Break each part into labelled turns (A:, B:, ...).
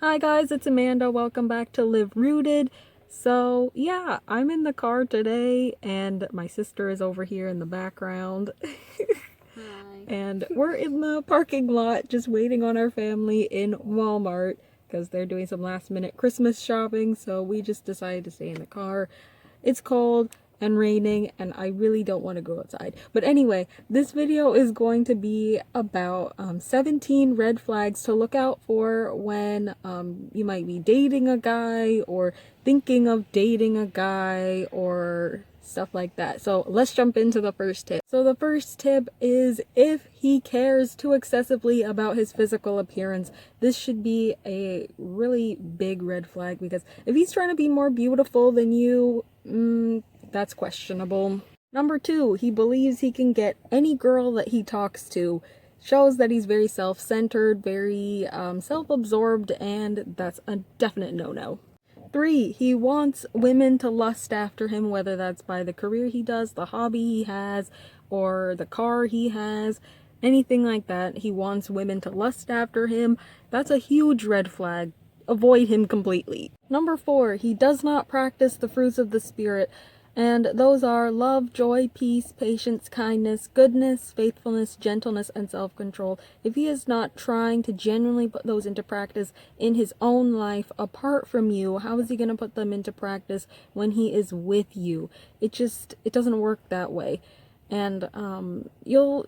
A: Hi guys, it's Amanda. Welcome back to Live Rooted. So yeah, I'm in the car today and my sister is over here in the background.
B: Hi.
A: And we're in the parking lot just waiting on our family in Walmart because they're doing some last minute Christmas shopping. So we just decided to stay in the car. It's cold and raining and I really don't want to go outside. But anyway, this video is going to be about 17 red flags to look out for when you might be dating a guy or thinking of dating a guy or stuff like that. So let's jump into the first tip. So the first tip is if he cares too excessively about his physical appearance. This should be a really big red flag because if he's trying to be more beautiful than you, that's questionable. Number 2, he believes he can get any girl that he talks to. Shows that he's very self-centered, very self-absorbed, and that's a definite no-no. 3, he wants women to lust after him, whether that's by the career he does, the hobby he has, or the car he has, anything like that. He wants women to lust after him. That's a huge red flag. Avoid him completely. Number 4, he does not practice the fruits of the Spirit. And those are love, joy, peace, patience, kindness, goodness, faithfulness, gentleness, and self-control. If he is not trying to genuinely put those into practice in his own life apart from you, how is he going to put them into practice when he is with you? It doesn't work that way. And you'll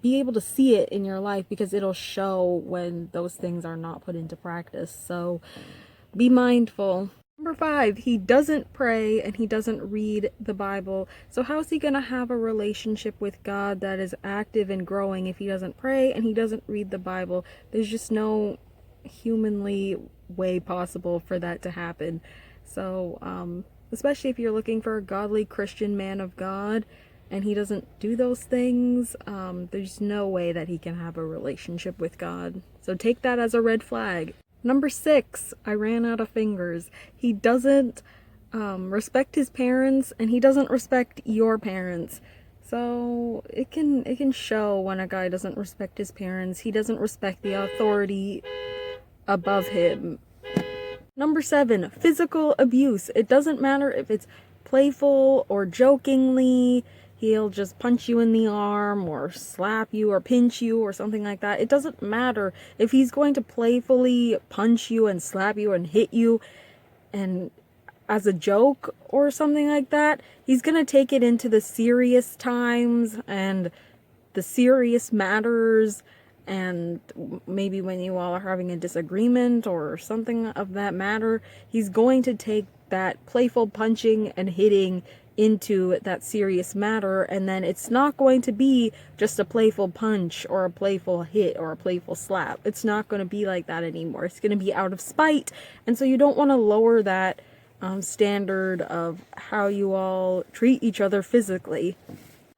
A: be able to see it in your life because it'll show when those things are not put into practice. So be mindful. Number 5, he doesn't pray and he doesn't read the Bible. So how's he going to have a relationship with God that is active and growing if he doesn't pray and he doesn't read the Bible? There's just no humanly way possible for that to happen. So, especially if you're looking for a godly Christian man of God and he doesn't do those things, there's no way that he can have a relationship with God. So take that as a red flag. Number 6, I ran out of fingers. He doesn't respect his parents and he doesn't respect your parents. So it can show when a guy doesn't respect his parents. He doesn't respect the authority above him. Number 7, physical abuse. It doesn't matter if it's playful or jokingly. He'll just punch you in the arm or slap you or pinch you or something like that. It doesn't matter if he's going to playfully punch you and slap you and hit you and as a joke or something like that. He's going to take it into the serious times and the serious matters, and maybe when you all are having a disagreement or something of that matter, he's going to take that playful punching and hitting into that serious matter, and then it's not going to be just a playful punch or a playful hit or a playful slap. It's not going to be like that anymore. It's going to be out of spite, and so you don't want to lower that standard of how you all treat each other physically.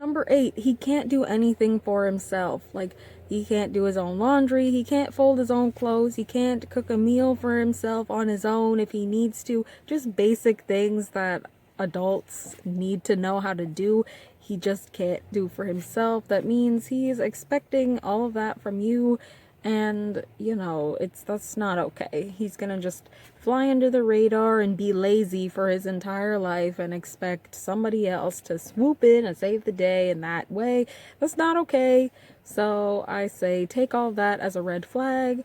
A: Number 8, he can't do anything for himself. Like, he can't do his own laundry, he can't fold his own clothes, he can't cook a meal for himself on his own if he needs to. Just basic things that adults need to know how to do. He just can't do for himself. That means he's expecting all of that from you, and that's not okay. He's gonna just fly under the radar and be lazy for his entire life and expect somebody else to swoop in and save the day in that way. That's not okay. So I say take all that as a red flag,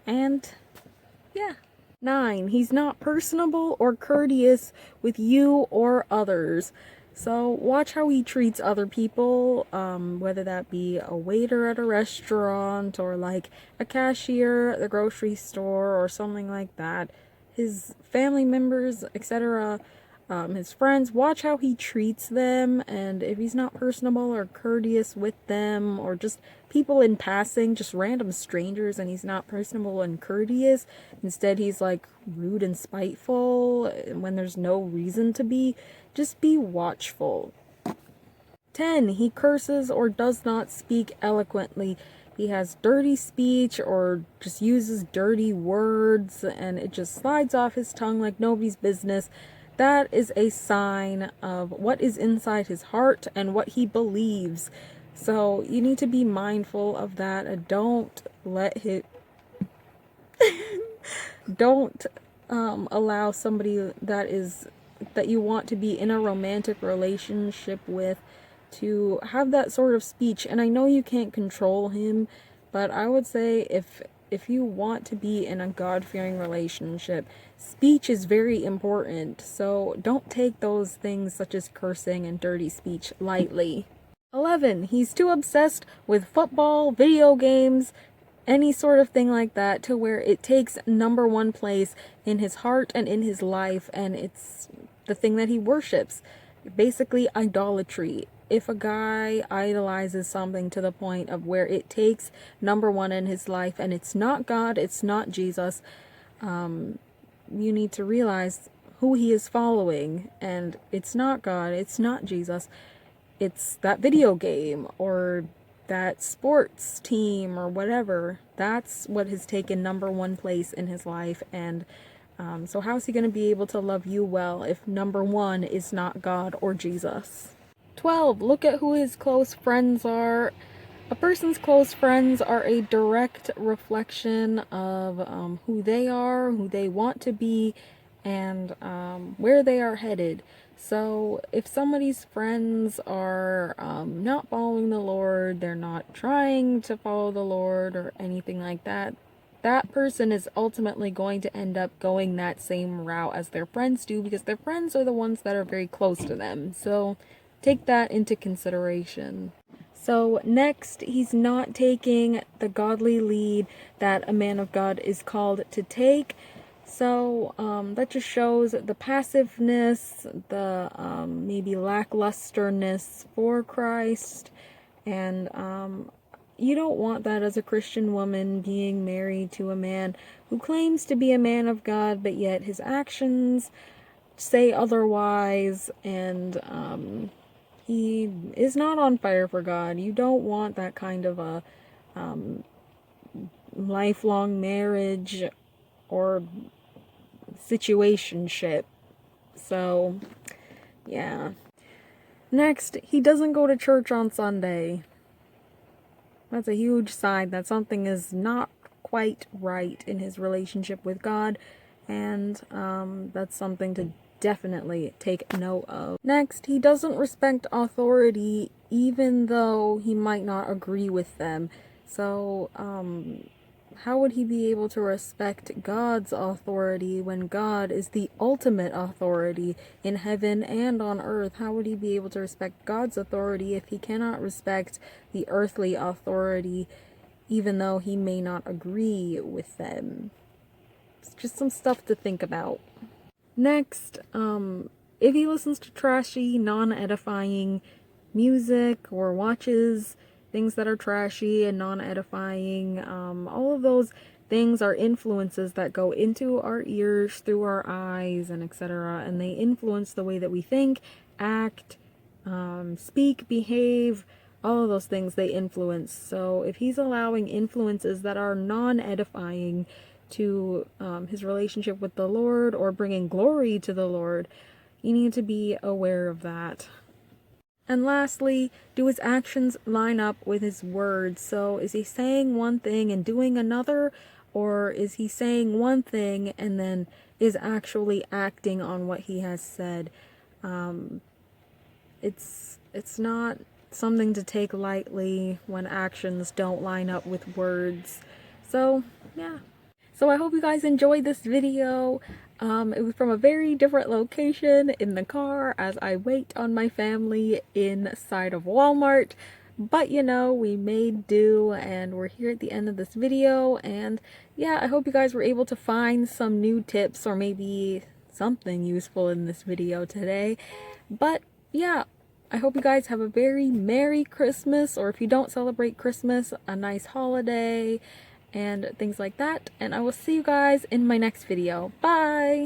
A: and yeah. 9, he's not personable or courteous with you or others. So watch how he treats other people, whether that be a waiter at a restaurant or like a cashier at the grocery store or something like that. His family members, etc., his friends, watch how he treats them, and if he's not personable or courteous with them, or just people in passing, just random strangers, and he's not personable and courteous, instead he's like rude and spiteful when there's no reason to be, just be watchful. 10, he curses or does not speak eloquently. He has dirty speech or just uses dirty words and it just slides off his tongue like nobody's business. That is a sign of what is inside his heart and what he believes. So you need to be mindful of that and don't let Don't allow somebody that you want to be in a romantic relationship with to have that sort of speech. And I know you can't control him, but I would say if you want to be in a God-fearing relationship, speech is very important. So don't take those things such as cursing and dirty speech lightly. 11. He's too obsessed with football, video games, any sort of thing like that to where it takes number one place in his heart and in his life, and it's the thing that he worships. Basically idolatry. If a guy idolizes something to the point of where it takes number one in his life and it's not God, it's not Jesus, you need to realize who he is following, and it's not God, it's not Jesus, it's that video game or that sports team or whatever. That's what has taken number one place in his life. And so how's he going to be able to love you well if number one is not God or Jesus? 12. Look at who his close friends are. A person's close friends are a direct reflection of who they are, who they want to be, and where they are headed. So if somebody's friends are not following the Lord, they're not trying to follow the Lord or anything like that, that person is ultimately going to end up going that same route as their friends do, because their friends are the ones that are very close to them. So take that into consideration. So next, he's not taking the godly lead that a man of God is called to take. So that just shows the passiveness, the maybe lacklusterness for Christ. And you don't want that as a Christian woman being married to a man who claims to be a man of God, but yet his actions say otherwise, and he is not on fire for God. You don't want that kind of a lifelong marriage or situationship. So, yeah. Next, he doesn't go to church on Sunday. That's a huge sign that something is not quite right in his relationship with God, and that's something to definitely take note of. Next, he doesn't respect authority even though he might not agree with them. So, how would he be able to respect God's authority when God is the ultimate authority in heaven and on earth? How would he be able to respect God's authority if he cannot respect the earthly authority, even though he may not agree with them? It's just some stuff to think about. Next, if he listens to trashy, non-edifying music or watches things that are trashy and non-edifying, all of those things are influences that go into our ears, through our eyes, and etc. And they influence the way that we think, act, speak, behave. All of those things they influence. So if he's allowing influences that are non-edifying to his relationship with the Lord or bringing glory to the Lord, you need to be aware of that. And lastly, do his actions line up with his words? So is he saying one thing and doing another, or is he saying one thing and then is actually acting on what he has said? It's not something to take lightly when actions don't line up with words. So, yeah. So I hope you guys enjoyed this video. It was from a very different location in the car as I wait on my family inside of Walmart. But you know, we made do and we're here at the end of this video. And yeah, I hope you guys were able to find some new tips or maybe something useful in this video today. But yeah, I hope you guys have a very Merry Christmas, or if you don't celebrate Christmas, a nice holiday and things like that. And I will see you guys in my next video. Bye!